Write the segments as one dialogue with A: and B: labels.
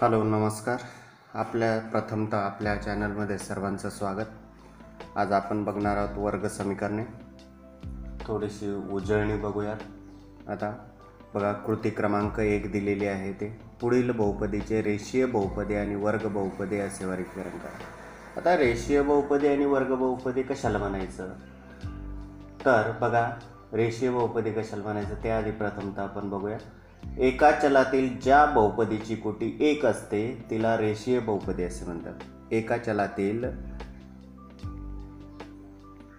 A: Hello नमस्कार. प्रथमतः आपल्या चॅनलमध्ये सर्वांचं स्वागत. आज आपण बघणार आहोत वर्ग समीकरणे. थोडीशी उजळणी बघूयात. आता बघा, कृती क्रमांक 1 दिलेली आहे. ते पुढील बहुपदीचे रेषीय बहुपदी आणि वर्ग बहुपदी असे वर्गीकरण करा. आता रेषीय बहुपदी आणि वर्ग बहुपदी कशाला म्हणायचं, तर बघा, रेषीय बहुपदी कशाला म्हणायचं ते आधी प्रथमतः आपण बघूया. एका चलातील ज्या बहुपदीची कोटी 1 असते तिला रेषीय बहुपदी असे म्हणतात. एका चलातील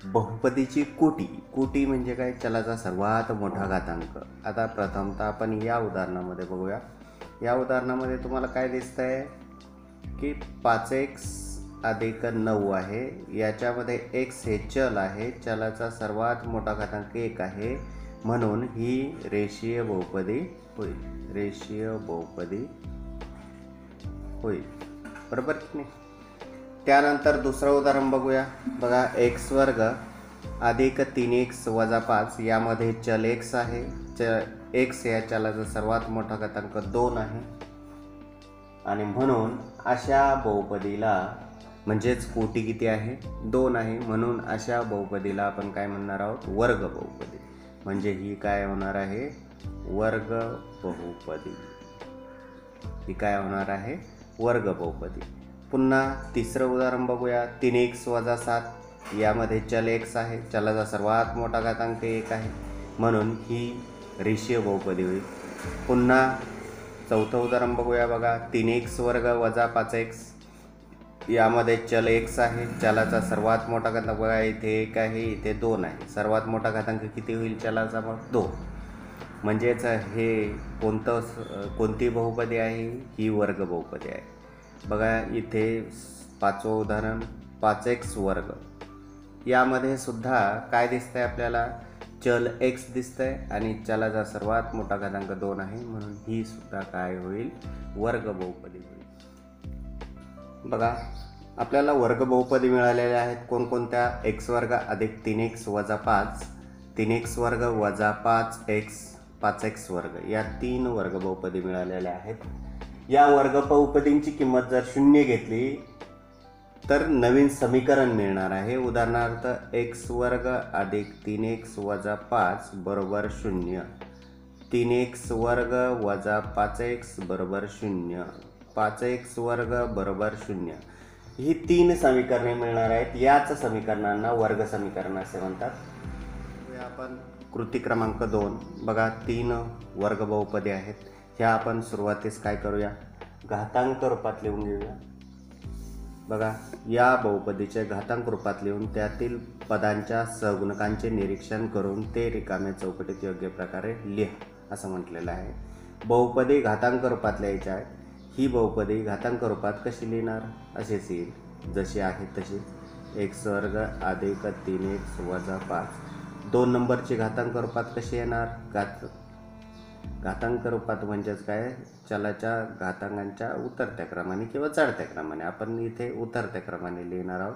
A: बहुपदीची कोटी म्हणजे काय? चलाचा सर्वात मोठा घातांक. आता प्रथमतः आपण या उदाहरणामध्ये बघूया. या उदाहरणामध्ये तुम्हाला काय दिसतंय की 5x अधिक 9 आहे. याच्यामध्ये x हे चल आहे. चलाचा सर्वात मोठा घातांक 1 आहे, म्हणून ही रेषीय बहुपदी होईल. रेषीय बहुपदी होईल, बरोबर की नाही? त्यानंतर दुसरं उदाहरण बघूया. बघा, x वर्ग अधिक 3x वजा 5 यामध्ये चल x आहे. x या चलाचा सर्वात मोठा घातांक 2 आहे, आणि म्हणून अशा बहुपदीला, म्हणजेच कोटी किती आहे? 2 आहे, म्हणून अशा बहुपदीला आपण काय म्हणणार आहोत? वर्ग बहुपदी. म्हणजे ही काय होणार आहे? वर्ग बहुपदी. ही काय होणार आहे? वर्ग बहुपदी. पुन्हा तिसरं उदाहरण बघूया. 3x वजा 7 यामध्ये चल x आहे. चलाचा सर्वात मोठा घातांक 1 आहे, म्हणून ही रेषीय बहुपदी होईल. पुन्हा चौथं उदाहरण बघूया. बघा, 3x वर्ग वजा 5x यामध्ये चल x आहे. चलाचा सर्वात मोठा घातांक बघा, इथे 1 आहे, इथे 2 आहे. सर्वात मोठा घातांक किती होईल चलाचा? मग 2. म्हणजेच हे कोणती बहुपदी आहे? ही वर्ग बहुपदी आहे. बघा, इथे 5वं उदाहरण 5x वर्ग. यामध्ये सुद्धा काय दिसतंय आपल्याला? चल x दिसतंय आणि चलाचा सर्वात मोठा घातांक 2 आहे, म्हणून ही सुद्धा काय होईल? वर्ग बहुपदी होईल. बघा, आपल्याला वर्ग बहुपदी मिळालेल्या आहेत कोणकोणत्या? x वर्ग अधिक 3x वजा 5, 3x वर्ग वजा 5x, 5x वर्ग, या 3 वर्ग बहुपदी मिळालेल्या आहेत. या वर्ग बहुपदींची किंमत जर 0 घेतली तर नवीन समीकरण मिळणार आहे. उदाहरणार्थ x वर्ग अधिक 3x वजा 5 बरोबर 0, 3x वर्ग वजा 5x बरोबर 0, 5x वर्ग बरोबर 0. ही 3 समीकरणे मिळणार आहेत. याच समीकरणांना वर्ग समीकरण असे म्हणतात. आपण कृती क्रमांक 2 बघा, 3 वर्ग बहुपदी आहेत. ह्या आपण सुरुवातीस काय करूया? घातांक रूपात लिहून घेऊया. बघा, या बहुपदीचे घातांक रूपात लिहून त्यातील पदांच्या सहगुणकांचे निरीक्षण करून ते रिकाम्या चौकटीत योग्य प्रकारे लिहा असं म्हटलेलं आहे. बहुपदी घातांक रूपात लिहायची आहे. ही बहुपदी घातांक रूपात कशी लिहिणार? अशीच येईल, जशी आहे तशी. x वर्ग अधिक 3x वजा 5. 2 नंबरची घातांक रूपात कशी येणार? घातांक रूपात म्हणजेच काय? चलाच्या घातांकांच्या उतरत्या क्रमाने किंवा चढत्या क्रमाने. आपण इथे उतरत्या क्रमाने लिहिणार आहोत.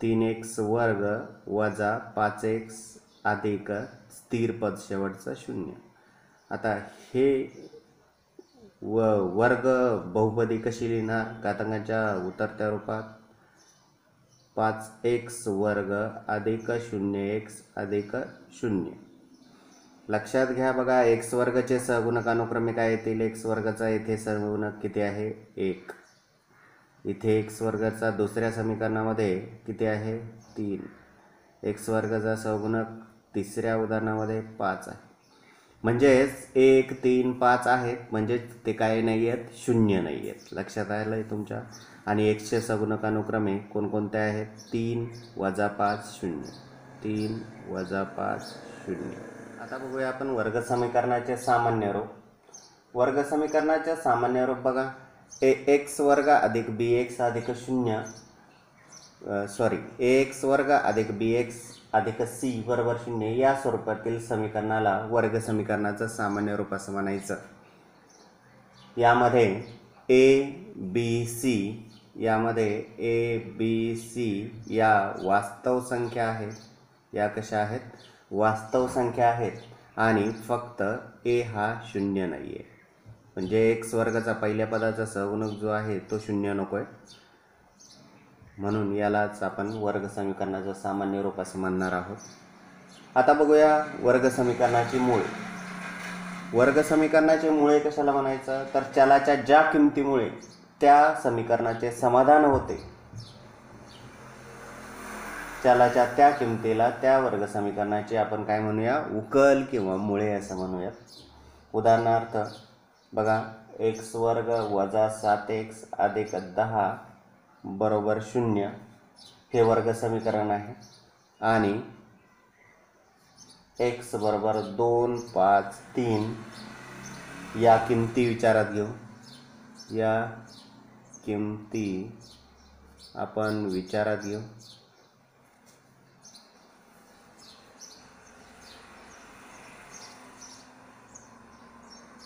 A: 3x वर्ग वजा 5x अधिक स्थिर पद शेवटचं 0. आता हे वर्ग बहुपदी कशी लिहिणार? घातांकांच्या उतरत्या रूपात. 5x वर्ग अधिक 0x अधिक 0. लक्षात घ्या, बघा, x वर्गचे सहगुणक अनुक्रमे काय येतील? x वर्गाचा इथे सहगुणक किती आहे? 1. इथे x वर्गाचा दुसऱ्या समीकरणामध्ये किती आहे? 3. x वर्गाचा सहगुणक तिसऱ्या उदाहरणामध्ये 5 आहे. म्हणजेच 1, 3, 5 आहेत, म्हणजेच ते काय नाही आहेत? 0 नाही आहेत. लक्षात आलं तुमच्या? आणि xचे सहगुणक अनुक्रमे कोणकोणते आहेत? 3 वजा 5 0, 3 वजा 5 0. आता बघूया आपण वर्ग समीकरणाचे सामान्य रूप. वर्ग समीकरणाचे सामान्य रूप बघा, ax वर्ग अधिक bx अधिक 0 ax वर्ग अधिक bx अधिक c बरोबर 0 या स्वरूपातील समीकरणाला वर्ग समीकरणाचं सामान्य रूप असं म्हणायचं. यामध्ये a b c या वास्तव संख्या आहेत. या कशा आहेत? वास्तव संख्या आहेत, आणि फक्त a हा 0 नाही आहे. म्हणजे एक्स वर्गाचा पहिल्या पदाचा सहगुणक जो आहे तो शून्य नको आहे, म्हणून यालाच आपण वर्ग समीकरणाचं सामान्य रूप असं म्हणणार आहोत. आता बघूया वर्ग समीकरणाची मुळे. वर्ग समीकरणाचे मुळे कशाला म्हणायचं, तर चलाच्या ज्या किमतीमुळे त्या समीकरणाचे समाधान होते, चलाच्या त्या किमतीला त्या वर्ग समीकरणाचे आपण काय म्हणूया, उकल किंवा मुळे असं म्हणूयात. उदाहरणार्थ बघा, एक्स वर्ग वजा 7x अधिक 10 बरोबर 0 हे वर्ग समीकरण आहे. आणि एक्स बरोबर 2, 5, 3 या किमती विचारात घेऊ. या किमती आपण विचारात घेऊ.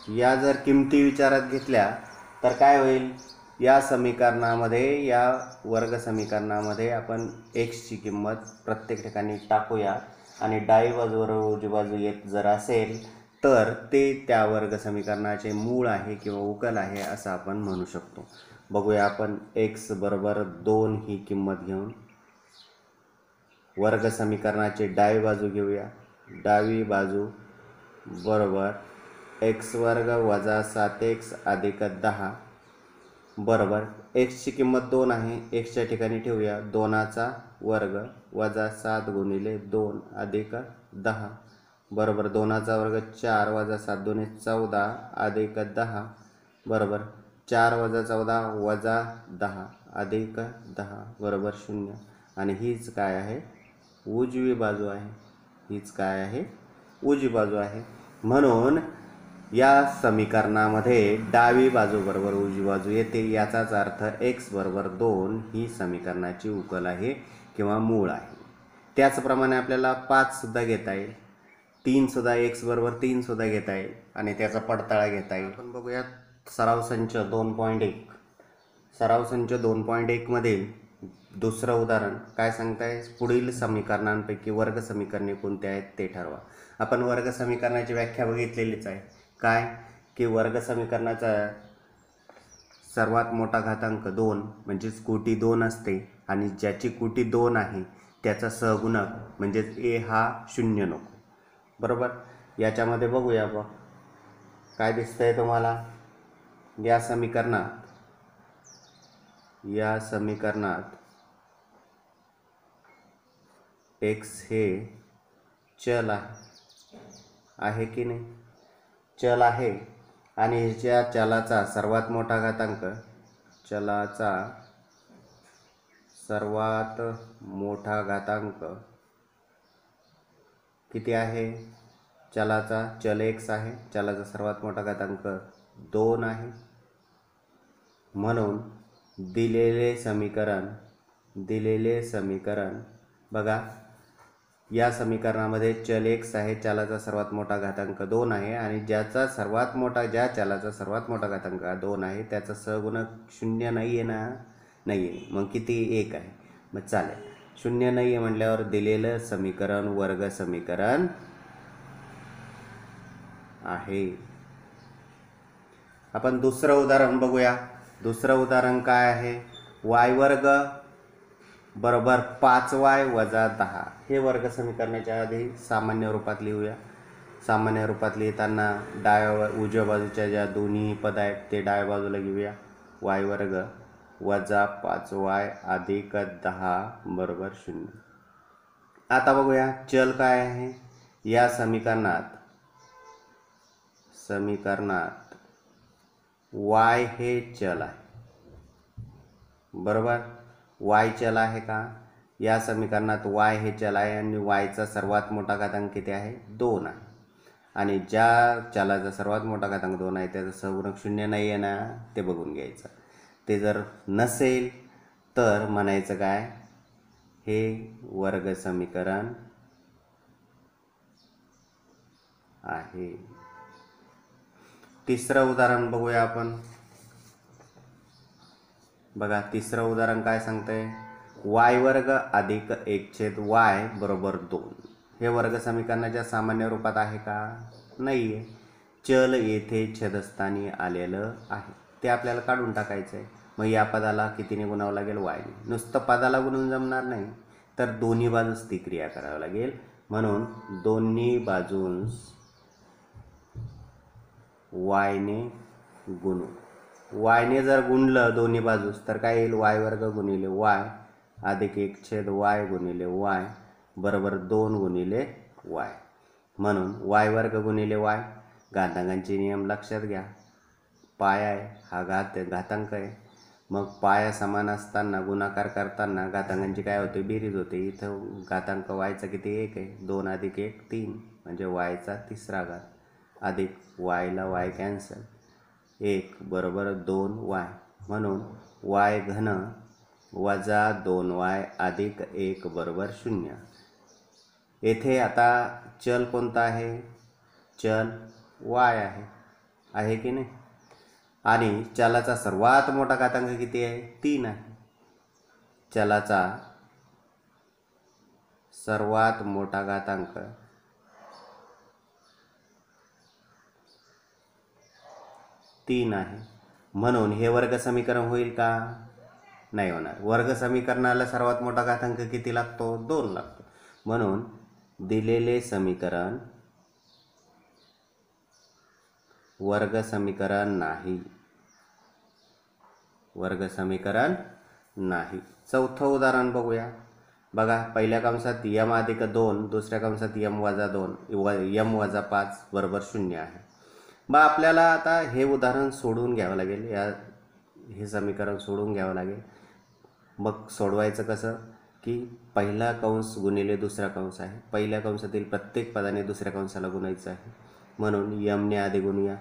A: या जर किमती विचारात घेतल्या तर काय होईल, या समीकरणामध्ये, या वर्ग समीकरणामध्ये आपण एक्सची किंमत प्रत्येक ठिकाणी टाकूया आणि डावी बाजूवर उजवी बाजू येत जर असेल तर ते त्या वर्ग समीकरणाचे मूळ आहे किंवा उकल आहे असं आपण म्हणू शकतो. बघूया आपण एक्स बरोबर 2 ही किंमत घेऊन वर्ग समीकरणाची डावी बाजू घेऊया. डावी बाजू बरोबर एक्स वर्ग वजा 7x अधिक 10 बरोबर एक्सची किंमत 2 आहे, एक्सच्या ठिकाणी ठेवूया 2चा वर्ग वजा 7 गुणिले 2 अधिक 10 बरोबर 2चा वर्ग 4 वजा 7 दोन्ही 14 अधिक 10 बरोबर 4 वजा 14 वजा 10 अधिक 10 बरोबर 0. आणि हीच काय आहे, उजवी बाजू आहे. हीच काय आहे, उजवी बाजू आहे. म्हणून या समीकरणामध्ये डावी बाजू बरोबर उजवी बाजू येते. याचाच अर्थ एक्स बरोबर 2 ही समीकरणाची उकल आहे किंवा मूळ आहे. त्याचप्रमाणे आपल्याला 5 सुद्धा घेता येईल, 3 सुद्धा, एक्स बरोबर 3 सुद्धा घेता येईल आणि त्याचा पडताळा घेता येईल. आपण बघूयात सराव संच 2.1. सराव संच 2.1 मधील दुसरं उदाहरण काय सांगताय, पुढील समीकरणांपैकी वर्ग समीकरणे कोणती आहेत ते ठरवा. आपण वर्ग समीकरणाची व्याख्या बघितलेलीच आहे. काय की वर्ग समीकरणाचा सर्वात मोठा घातांक 2 म्हणजेच कोटी 2 असते आणि ज्याची कोटी 2 आहे त्याचा सहगुणक म्हणजेच ए हा 0 नको. बरोबर. याच्यामध्ये बघूया बघ काय दिसतंय तुम्हाला. या समीकरणात एक्स हे चल आहे की नाही, चल आहे. आणि ह्याच्या चलाचा सर्वात मोठा घातांक, चलाचा सर्वात मोठा घातांक किती आहे, चलाचा, चल एक्स आहे, चलाचा सर्वात मोठा घातांक 2 आहे. म्हणून दिलेले समीकरण बघा, या समीकरणामध्ये चल एक्स आहे, चलाचा सर्वात मोठा घातांक 2 आहे आणि ज्या चलाचा सर्वात मोठा घातांक 2 आहे त्याचा सहगुणक 0 नाही आहे ना, नाही आहे. मग किती, 1 आहे. मग चालेल, 0 नाही आहे म्हटल्यावर दिलेलं समीकरण वर्ग समीकरण आहे. आपण दुसरं उदाहरण बघूया. दुसरं उदाहरण काय आहे, वाय वर्ग बरोबर 5y वजा 10 हे वर्ग समीकरणाच्या आधी सामान्य रूपात लिहूया. सामान्य रूपात लिहिताना उजव्या बाजूच्या ज्या दोन्ही पद आहेत ते डाव्या बाजूला घेऊया. y वर्ग वजा 5y अधिक 10 बरोबर 0. आता बघूया चल काय आहे. या समीकरणात y हे चल आहे. बरोबर, y चल आहे का. या समीकरणात y हे चल आहे आणि y चा सर्वात मोठा घातांक किती आहे, 2 आहे. आणि ज्या चलाचा सर्वात मोठा घातांक 2 आहे त्याचा सहगुणक 0 नाही आहे ना, ते बघून घ्यायचं. ते जर नसेल तर म्हणायचं काय, हे वर्ग समीकरण आहे. तिसरं उदाहरण बघूया आपण. बघा तिसरं उदाहरण काय सांगतंय, y वर्ग अधिक 1/y बरोबर 2 हे वर्ग समीकरणाच्या सामान्य रूपात आहे का, नाही आहे. चल येथे छेदस्थानी आलेलं आहे ते आपल्याला काढून टाकायचं आहे. मग या पदाला कितीने गुणावं लागेल? वायने. नुसतं पदाला गुणून जमणार नाही, तर दोन्ही बाजूस ती क्रिया करावी लागेल. म्हणून दोन्ही बाजूस वायने गुणू. वायने जर गुणलं दोन्ही बाजूस तर काय येईल? वाय वर्ग गुणिले वाय अधिक 1/y गुणिले वाय बरोबर 2 गुणिले वाय. म्हणून वाय वर्ग गुणिले वाय, घातांकांचे नियम लक्षात घ्या. पाया आहे हा घातांक आहे. मग पाया समान असताना गुणाकार करताना घातांकांची काय होते? बेरीज होते. इथं घातांक वायचा किती? 1 आहे. 2 अधिक 1 3 म्हणजे वायचा 3रा घात अधिक वायला वाय कॅन्सल 1 बरोबर 2y. म्हणून वाय घन वजा 2y अधिक 1 बरोबर 0. येथे आता चल कोणता आहे? चल वाय आहे की नाही? आणि चलाचा सर्वात मोठा घातांक किती आहे? 3 आहे. चलाचा सर्वात मोठा घातांक 3 आहे. म्हणून हे वर्ग समीकरण होईल का? नाही होणार. वर्ग समीकरणाला सर्वात मोठा घातांक किती लागतो? 2 लागतो. म्हणून दिलेले समीकरण वर्ग समीकरण नाही. वर्ग समीकरण नाही. चौथं उदाहरण बघूया. बघा, पहिल्या कंसात m अधिक 2, दुसऱ्या कंसात m वजा 2 m वजा 5 बरोबर 0 आहे. मग आपल्याला आता हे उदाहरण सोडवून घ्यावं लागेल. हे समीकरण सोडवून घ्यावं लागेल. मग सोडवायचं कसं? की पहिला कंस गुणिले दुसरा कंस आहे. पहिल्या कंसातील प्रत्येक पदाने दुसऱ्या कंसाला गुणायचं आहे. म्हणून m ने आधी गुणूया.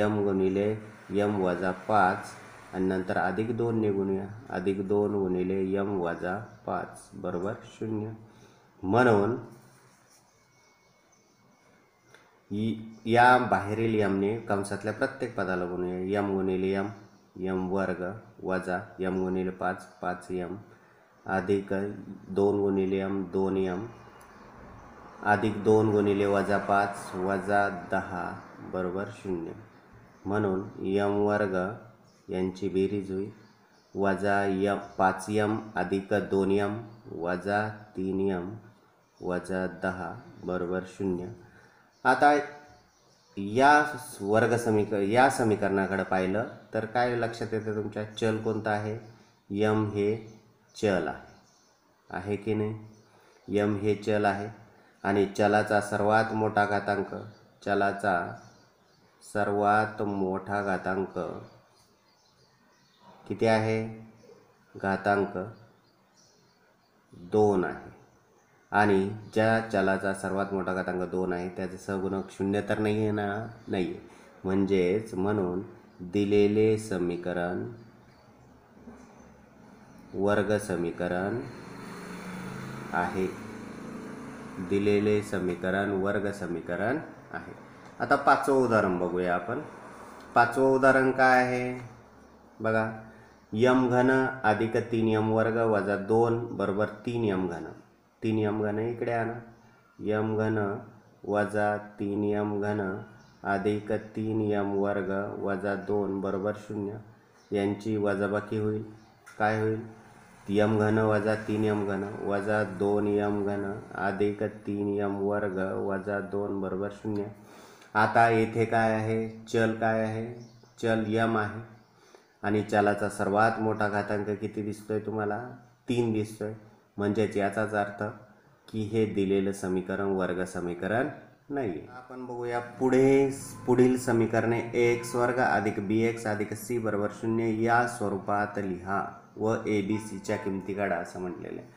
A: m गुणिले m वजा 5 आणि नंतर अधिक 2 ने गुणूया. अधिक 2 गुणिले m वजा 5 बरोबर 0. म्हणून या बाहेरील m ने कंसातल्या प्रत्येक पदाला गुणूया. m गुणिले m वर्ग वजा m गुणिले 5 5m अधिक 2 गुणिले m 2m अधिक 2 गुणिले वजा 5 वजा 10 बरोबर 0. म्हणून m वर्ग यांची बेरीज होईल वजा 5m अधिक 2m वजा 3m वजा 10 बरोबर 0. आता या समीकरणाकडे पाहिलं तर काय लक्षात येतं तुमच्या? चल कोणता आहे? m हे चल आहे की नाही? m हे चल आहे आणि चलाचा सर्वात मोठा घातांक किती आहे? घातांक 2 आहे. आणि ज्या चलाचा सर्वात मोठा घातांक 2 आहे त्याचे सहगुणक 0 तर नाही आहे ना? नाही. म्हणजेच म्हणून दिलेले समीकरण वर्ग समीकरण आहे. दिलेले समीकरण वर्ग समीकरण आहे. आता पाचवं उदाहरण बघूया आपण. पाचवं उदाहरण काय आहे? बघा, m घन अधिक 3m वर्ग वजा 2 बरोबर 3m घन. 3m घन इकडे आणा. m घन वजा 3m घन अधिक 3m वर्ग वजा 2 बरोबर 0. यांची वजाबाकी होईल. काय होईल? m घन वजा 3m घन वजा 2m घन अधिक 3m वर्ग वजा 2 बरोबर 0. आता येथे काय आहे? चल काय आहे? चल m आहे. आणि चलाचा सर्वात मोठा घातांक किती दिसतोय तुम्हाला? 3 दिसतोय. म्हणजेच याचाच अर्थ की हे दिलेलं समीकरण वर्ग समीकरण नाही. आपण बघूया पुढील समीकरणे ax वर्ग अधिक bx अधिक c बरोबर 0 या स्वरूपात लिहा व abcच्या किमती काढा असं म्हटलेलं आहे.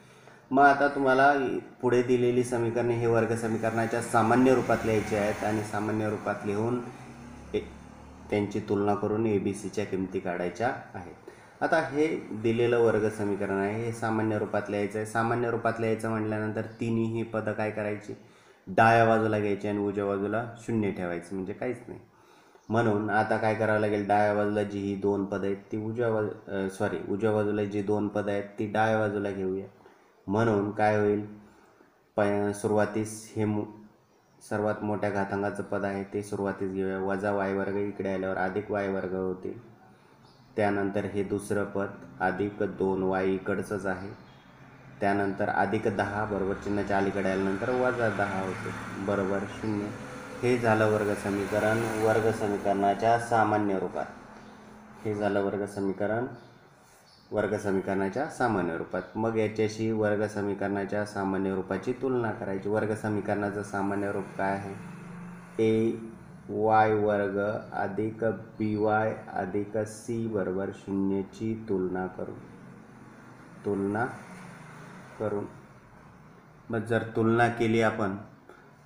A: मग आता तुम्हाला पुढे दिलेली समीकरणे हे वर्ग समीकरणाच्या सामान्य रूपात लिहायची आहेत आणि सामान्य रूपात लिहून त्यांची तुलना करून abcच्या किमती काढायच्या आहेत. आता हे दिलेलं वर्ग समीकरण आहे, हे सामान्य रूपात लिहायचं आहे. सामान्य रूपात लिहायचं म्हटल्यानंतर तिन्ही पदं काय करायची? डाव्या बाजूला घ्यायची आणि उजव्या बाजूला 0 ठेवायचं, म्हणजे काहीच नाही. म्हणून आता काय करावं लागेल? डाव्या बाजूला जी ही 2 पदं आहेत ती उजव्या बाजूला जी 2 पदं आहेत ती डाव्या बाजूला घेऊया. म्हणून काय होईल? सुरुवातीस हे सर्वात मोठ्या घातांकाचं पद आहे ते सुरुवातीस घेऊया. वजा वाय वर्ग इकडे आल्यावर अधिक वाय वर्ग होते. त्यानंतर हे दुसरं पद अधिक 2y इकडचंच आहे. त्यानंतर अधिक 10 बरोबर चिन्हाच्या अलीकडे आल्यानंतर वजा 10 होते बरोबर 0. हे झालं वर्ग समीकरण वर्ग समीकरणाच्या सामान्य रूपात. हे झालं वर्ग समीकरणाच्या सामान्य रूपात. मग याच्याशी वर्ग समीकरणाच्या सामान्य रूपाची तुलना करायची. वर्ग समीकरणाचं सामान्य रूप काय आहे? ay वर्ग अधिक by अधिक c बरोबर 0 ची तुलना करून मग जर तुलना केली आपण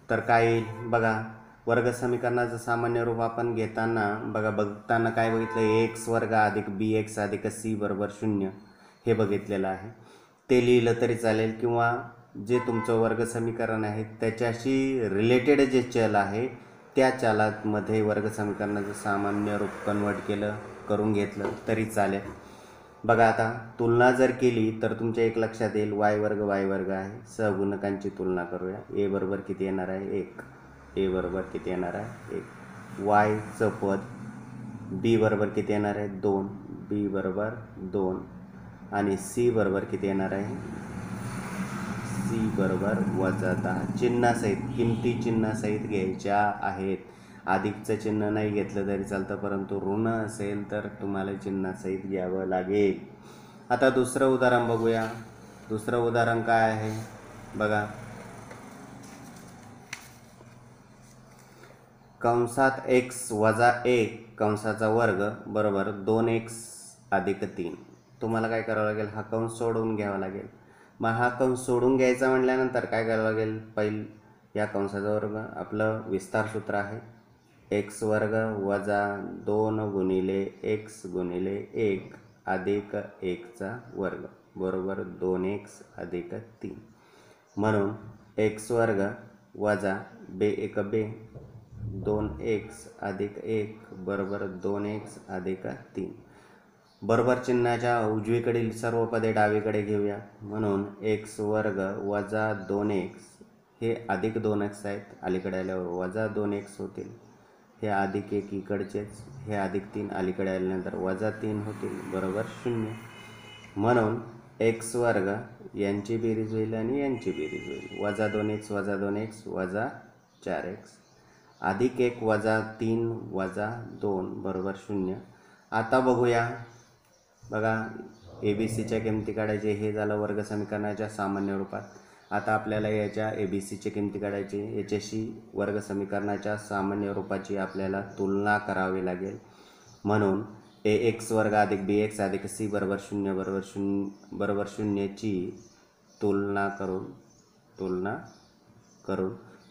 A: तर काय येईल बघा. वर्ग समीकरणाचं सामान्य रूप आपण बघताना काय बघितलं? x वर्ग अधिक bx अधिक c बरोबर 0 हे बघितलेलं आहे. ते लिहिलं तरी चालेल किंवा जे तुमचं वर्ग समीकरण आहे त्याच्याशी रिलेटेड जे चल आहे त्या चलामध्ये वर्ग समीकरणाचं सामान्य रूप करून घेतलं तरी चालेल. बघा आता तुलना जर केली तर तुमच्या एक लक्षात येईल y वर्ग आहे. सहगुणकांची तुलना करूया. a बरोबर किती येणार आहे? 1. a बरोबर किती येणार आहे? 1. y चं पद b बरोबर किती येणार आहे? 2. b बरोबर 2 आणि c बरोबर किती येणार आहे? c बरोबर वजा 10. चिन्हासहित किमती चिन्हासहित घ्यायच्या आहेत. अधिकचं चिन्ह नाही घेतलं तरी चालतं परंतु ऋण असेल तर तुम्हाला चिन्हासहित घ्यावं लागेल. आता दुसरं उदाहरण बघूया. दुसरं उदाहरण काय आहे बघा. कंसात x वजा 1 कंसाचा वर्ग बरोबर 2x अधिक 3. तुम्हाला काय करावं लागेल? हा कंस सोडवून घ्यावा लागेल. मग हा कंस सोडून घ्यायचा म्हटल्यानंतर काय करावं लागेल? या कंसाचा वर्ग आपलं विस्तार सूत्र आहे x वर्ग वजा 2 गुणिले x गुणिले 1 अधिक 1 चा वर्ग बरोबर 2x अधिक 3. म्हणून x वर्ग वजा b 2x अधिक 1 बरोबर 2x अधिक 3. बरोबर चिन्हाच्या उजवीकडील सर्व पदे डावीकडे घेऊया. म्हणून x वर्ग वजा 2x हे अधिक 2x आहेत. अलीकडे आल्यावर वजा 2x होतील. हे अधिक 1 इकडचेच. हे अधिक 3 अलीकडे आल्यानंतर वजा 3 होतील बरोबर 0. म्हणून x वर्ग यांची बेरीज होईल आणि यांची बेरीज होईल. वजा 2x वजा 4x अधिक 1 वजा 3 वजा 2 बरोबर 0. आता बघूया बघा ABCच्या किमती काढायचे. हे झालं वर्ग समीकरणाच्या सामान्य रूपात. आता आपल्याला याच्या ABCच्या किमती काढायचे. याच्याशी वर्ग समीकरणाच्या सामान्य रूपाची आपल्याला तुलना करावी लागेल. म्हणून ax वर्ग अधिक bx अधिक c बरोबर 0 ची तुलना करून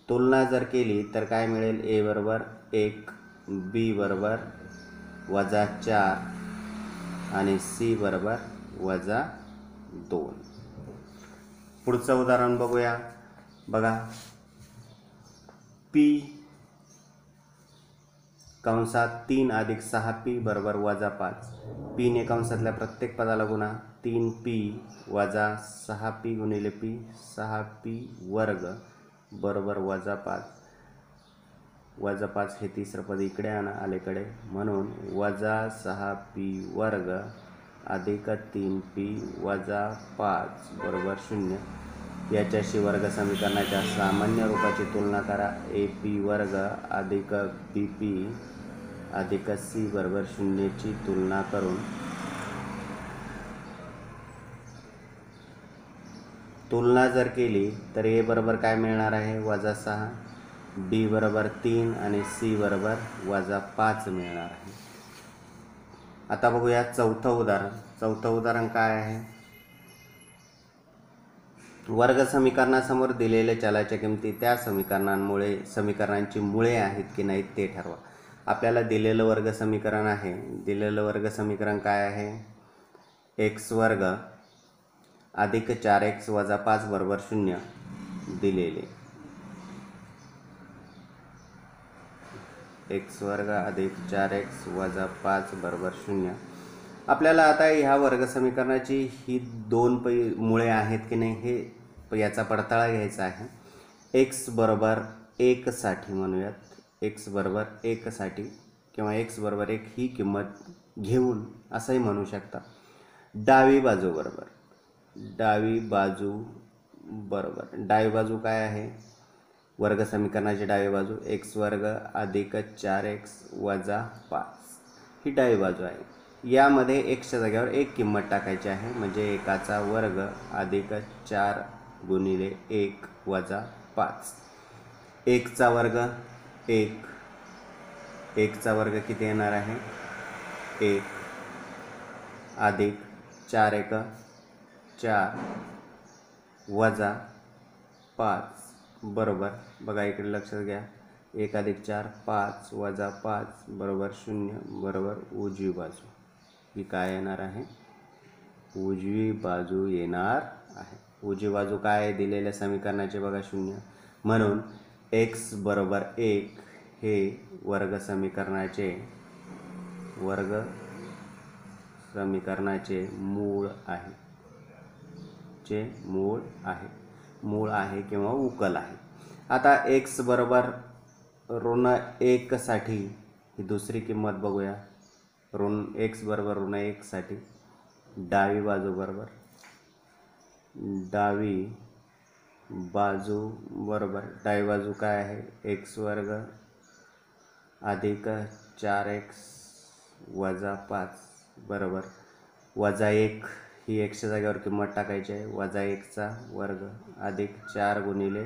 A: तुलना जर केली तर काय मिळेल? a बरोबर 1 b बरोबर वजा 4 आणि c बरोबर वजा 2. पुढचं उदाहरण बघूया. बघा p कंसात 3 अधिक 6p बरोबर वजा 5. p ने कंसातल्या प्रत्येक पदाला गुणा. 3p वजा 6p गुणिले p 6p वर्ग बरोबर वजा 5. वजा 5 हे तिसरं पद इकडे आणा अलीकडे. म्हणून वजा 6p वर्ग अधिक 3p वजा 5 बरोबर 0. याच्याशी वर्ग समीकरणाच्या सामान्य रूपाची तुलना करा. AP वर्ग अधिक BP अधिक C बरोबर 0 ची तुलना करून तुलना जर केली तर A बरोबर काय मिळणार आहे? वजा 6. B बरोबर 3 आणि C बरोबर वजा 5 मिळणार आहे. आता बघूया चौथं उदाहरण काय आहे? वर्ग समीकरणासमोर दिलेल्या चलाच्या किमती त्या समीकरणांची मुळे आहेत की नाहीत ते ठरवा. आपल्याला दिलेलं वर्ग समीकरण आहे. दिलेलं वर्ग समीकरण काय आहे? x वर्ग अधिक 4x वजा 5 बरोबर 0 दिलेले. x वर्ग अधिक 4x वजा 5 बरोबर 0. आपल्याला आता ह्या वर्ग समीकरणाची ही दोन मुळे आहेत की नाही हे याचा पडताळा घ्यायचा आहे. x बरोबर 1 साठी म्हणूयात, x बरोबर 1 साठी किंवा x बरोबर 1 ही किंमत घेऊन असंही म्हणू शकता. डावी बाजू बरोबर, डावी बाजू बरोबर, डावी बाजू काय आहे, वर्ग समीकरणाची डावी बाजू x वर्ग अधिक 4x वजा 5 ही डावी बाजू आहे. यामध्ये एक्सच्या जागेवर एक किंमत टाकायची आहे, म्हणजे 1चा वर्ग अधिक 4 गुणिले 1 वजा 5. 1चा वर्ग 1, 1चा वर्ग किती येणार आहे 1 अधिक 4 1 4 वजा 5 बरोबर. बघा इकडे लक्षात घ्या, 1 अधिक 4 5 वजा 5 बरोबर 0 बरोबर उजवी बाजू ही काय येणार आहे, उजवी बाजू येणार आहे. उजवी बाजू काय दिलेल्या समीकरणाचे बघा 0, म्हणून x बरोबर 1 हे वर्ग समीकरणाचे मूळ आहे, मूळ आहे किंवा उकल आहे. आता x बरोबर ऋण 1 साठी ही दुसरी किंमत बघूया. x बरोबर ऋण 1 साठी डावी बाजू बरोबर, डावी बाजू काय आहे x वर्ग अधिक 4x वजा 5 बरोबर वजा 1 ही एक्सच्या जागेवर किंमत टाकायची आहे, वजा 1चा वर्ग अधिक 4 गुणिले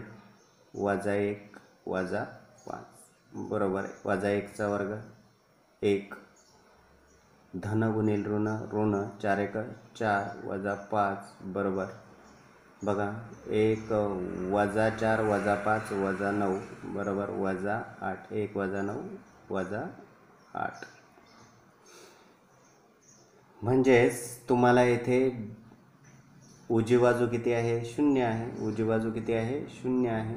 A: वजा 1 वजा 5 बरोबर वजा 1चा वर्ग 1 धन गुणिले ऋण 4 1 4 वजा 5 बरोबर बघा 1 वजा 4 वजा 5 वजा 9 बरोबर वजा 8, 1 वजा 9 वजा 8. म्हणजेच तुम्हाला येथे उजवी बाजू किती आहे 0 आहे, उजवी बाजू किती आहे 0 आहे.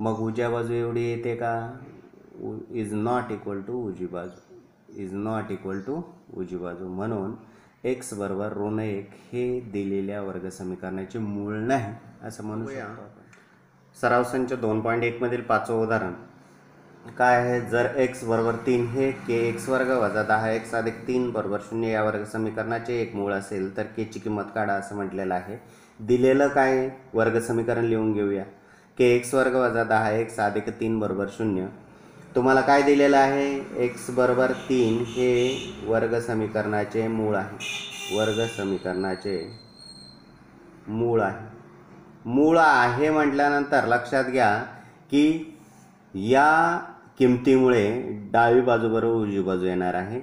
A: मग उजव्या बाजू एवढी येते का, इज नॉट इक्वल टू उजवी बाजू, इज नॉट इक्वल टू उजवी बाजू. म्हणून x बरोबर ऋण 1 हे दिलेल्या वर्ग समीकरणाचे मूळ नाही असं म्हणू शकतो आपण. सराव संच 2.1 मधील 5वं उदाहरण काय आहे, जर x बरोबर 3 हे kx वर्ग वजा 10x अधिक 3 बरोबर 0 या वर्ग समीकरणाचे एक मूळ असेल तर k ची किंमत काढा असं म्हटलेलं आहे. दिलेलं काय वर्ग समीकरण लिहून घेऊया. kx वर्ग वजा 10x अधिक 3 बरोबर 0. तुम्हाला काय दिलेलं आहे, x बरोबर 3 हे वर्ग समीकरणाचे मूळ आहे, वर्ग समीकरणाचे मूळ आहे. मूळ आहे म्हटल्यानंतर लक्षात घ्या की या किमतीमुळे डावी बाजू बरोबर उजवी बाजू येणार आहे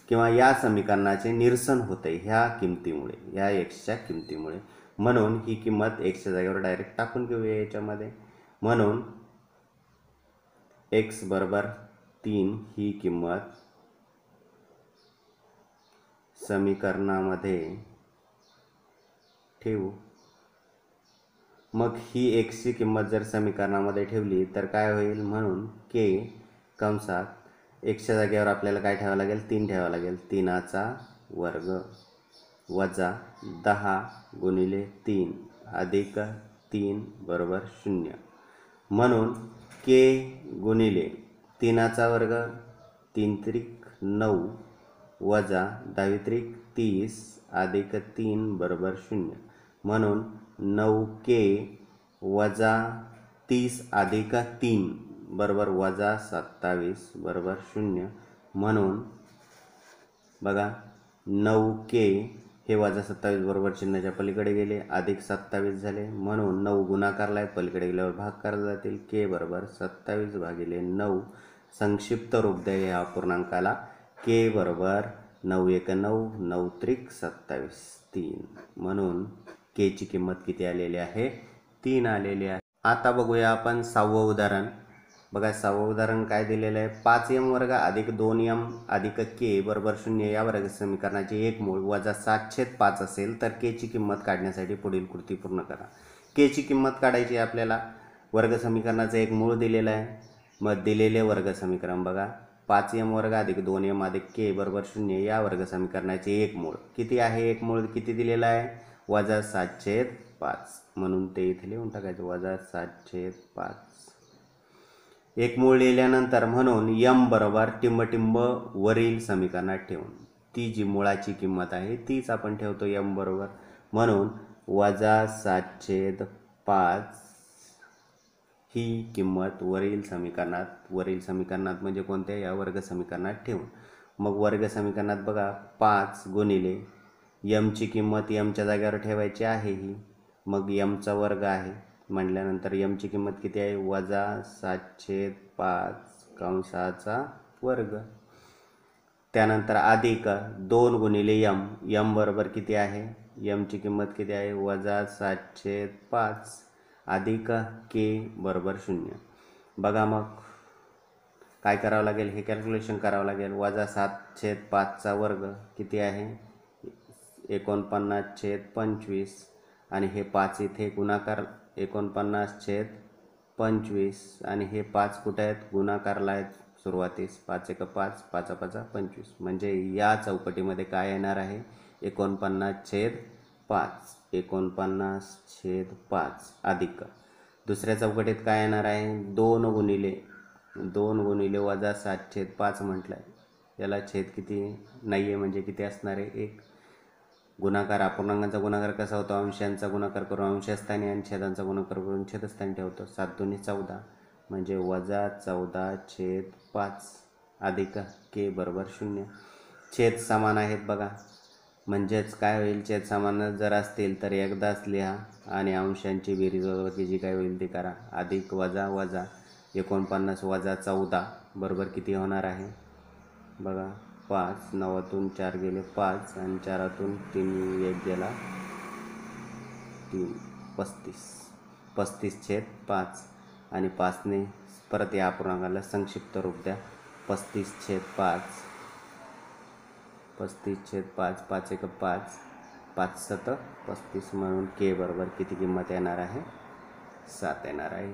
A: किंवा या समीकरणाचे निरसन होते ह्या किमतीमुळे, या एक्सच्या किमतीमुळे. म्हणून ही किंमत एक्सच्या जागेवर डायरेक्ट टाकून घेऊया याच्यामध्ये. म्हणून x बरोबर 3 ही किंमत समीकरणामध्ये ठेवू. मग ही x ची किंमत जर समीकरणामध्ये ठेवली तर काय होईल, म्हणून k कंसात एक्सच्या जागेवर आपल्याला काय ठेवावं लागेल 3 ठेवावं लागेल. 3चा वर्ग वजा 10 गुणिले 3 अधिक 3 बरोबर 0. म्हणून k गुणिले 3चा वर्ग 3 त्रिक 9 वजा 10 त्रिक 30 अधिक 3 बरोबर 0. म्हणून 9k वजा 30 अधिक 3 बरोबर वजा 27 बरोबर 0. म्हणून बघा 9k हे वजा 27 बरोबर चिन्हाच्या पलीकडे गेले, अधिक 27 झाले. म्हणून 9 गुणाकारला आहे, पलीकडे गेल्यावर भाग करायला जातील. k बरोबर 27 भागिले 9 संक्षिप्त रूप द्या या अपूर्णांकाला. k बरोबर 9 1 9 9 त्रिक 27 3. म्हणून k ची किंमत किती आलेली आहे 3 आलेली आहे. आता बघूया आपण 6वं उदाहरण. बघा 6वं उदाहरण काय दिलेलं आहे, 5m वर्ग अधिक 2m अधिक k बरोबर 0 या वर्ग समीकरणाचे एक मूळ वजा 7/5 असेल तर k ची किंमत काढण्यासाठी पुढील कृती पूर्ण करा. k ची किंमत काढायची आपल्याला. वर्ग समीकरणाचं एक मूळ दिलेलं आहे. मग दिलेले वर्ग समीकरण बघा, 5m वर्ग अधिक 2m अधिक k बरोबर 0 या वर्ग समीकरणाचे एक मूळ किती आहे, एक मूळ किती दिलेलं आहे वजा 7/5. म्हणून ते इथे लिहून टाकायचं वजा 7/5. एक मूळ लिहिल्यानंतर म्हणून यम बरोबर टिंबटिंब वरील समीकरणात ठेवून ती जी मुळाची किंमत आहे तीच आपण ठेवतो यम बरोबर, म्हणून -7/5 ही किंमत वरील समीकरणात म्हणजे कोणत्या, या वर्ग समीकरणात ठेवून. मग वर्ग समीकरणात बघा 5 गुणिले यमची किंमत यमच्या जागेवर ठेवायची आहे ही, मग यमचा वर्ग आहे म्हटल्यानंतर यमची किंमत किती आहे, -7/5 कंसाचा वर्ग. त्यानंतर अधिक 2 गुणिले यम बरोबर किती आहे, यमची किंमत किती आहे, -7/5 अधिक के बरोबर 0. बघा मग काय करावं लागेल, हे कॅल्क्युलेशन करावं लागेल. -7/5चा वर्ग किती आहे, 49/25 आणि हे 5 इथे गुणाकार 49/25 आणि हे 5 कुठे आहेत, गुणाकारला आहेत सुरुवातीस, 5 1 5 5 5 25, म्हणजे या चौकटीमध्ये काय येणार आहे, 49/5 49/5 अधिक दुसऱ्या चौकटीत काय येणार आहे, 2 गुणिले -7/5 म्हटलं आहे, याला छेद किती नाही आहे म्हणजे किती असणार आहे, 1. गुणाकार अपूर्णांकांचा गुणाकार कसा होतो, अंशांचा गुणाकार करून अंशस्थानी आणि छेदांचा गुणाकार करून छेदस्थानी ठेवतो. 7 दूनी 14 म्हणजे -14/5 अधिक के बरोबर 0. छेद समान आहेत बघा, म्हणजेच काय होईल, छेद समान जर असतील तर एकदाच लिहा आणि अंशांची बेरीज वजाबाकी जी काय होईल ती करा. अधिक वजा 49 - 14 बरोबर किती होणार आहे बघा, 5 9तून 4 गेले 5 आणि 4तून 3 1 गेला 3 35/5 आणि 5ने परत या अपूर्णांकाला संक्षिप्त रूप द्या, 35/5 35/5 5 1 5 5 7 35 म्हणून के बरोबर किती किंमत येणार आहे, 7 येणार आहे.